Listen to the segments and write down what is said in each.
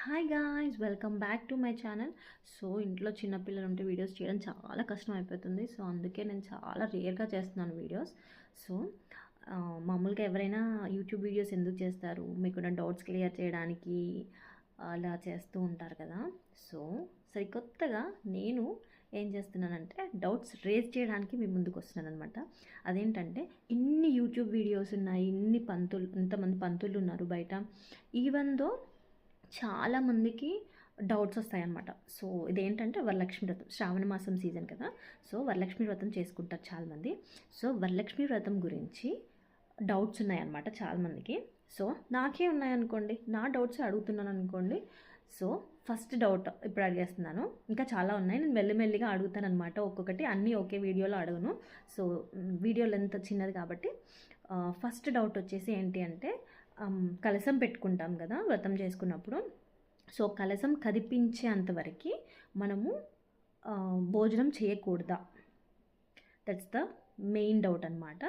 Hi guys, welcome back to my channel. So ఇంట్లో చిన్నపిల్లలు ఉంటే వీడియోస్ చేయడం చాలా కష్టం అయిపోతుంది. సో అందుకే నేను చాలా రేర్గా చేస్తున్నాను వీడియోస్. సో మామూలుగా ఎవరైనా యూట్యూబ్ వీడియోస్ ఎందుకు చేస్తారు, మీకున్న డౌట్స్ క్లియర్ చేయడానికి అలా చేస్తూ ఉంటారు కదా. సో సరికొత్తగా నేను ఏం చేస్తున్నానంటే డౌట్స్ రేజ్ చేయడానికి మీ ముందుకు వస్తున్నాను అనమాట. అదేంటంటే ఇన్ని యూట్యూబ్ వీడియోస్ ఉన్నాయి, ఇంతమంది పంతులు ఉన్నారు బయట. ఈవెన్ దో చాలామందికి డౌట్స్ వస్తాయన్నమాట. సో ఇదేంటంటే వరలక్ష్మి వ్రతం, శ్రావణ మాసం సీజన్ కదా. సో వరలక్ష్మి వ్రతం చేసుకుంటారు చాలామంది. సో వరలక్ష్మి వ్రతం గురించి డౌట్స్ ఉన్నాయన్నమాట చాలామందికి. సో నాకే ఉన్నాయనుకోండి, నా డౌట్స్ అడుగుతున్నాను అనుకోండి. సో ఫస్ట్ డౌట్ ఇప్పుడు అడిగేస్తున్నాను, ఇంకా చాలా ఉన్నాయి, నేను మెల్లిమెల్లిగా అడుగుతాను అనమాట. ఒక్కొక్కటి అన్నీ ఒకే వీడియోలో అడగను. సో వీడియో లెంత్ చిన్నది కాబట్టి ఫస్ట్ డౌట్ వచ్చేసి ఏంటి అంటే, కలశం పెట్టుకుంటాం కదా వ్రతం చేసుకున్నప్పుడు. సో కలశం కదిపించేంతవరకు మనము భోజనం చేయకూడదా? దట్స్ ద మెయిన్ డౌట్ అనమాట.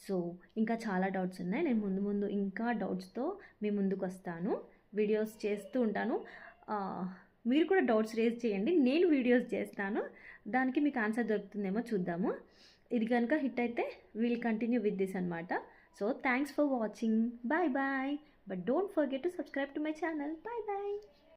సో ఇంకా చాలా డౌట్స్ ఉన్నాయి, నేను ముందు ముందు ఇంకా డౌట్స్తో మీ ముందుకు వస్తాను, వీడియోస్ చేస్తూ ఉంటాను. మీరు కూడా డౌట్స్ రేజ్ చేయండి, నేను వీడియోస్ చేస్తాను, దానికి మీకు ఆన్సర్ దొరుకుతుందేమో చూద్దాము. ఇది కనుక హిట్ అయితే విల్ కంటిన్యూ విత్ దిస్ అనమాట. So thanks for watching. Bye bye. But don't forget to subscribe to my channel. Bye bye.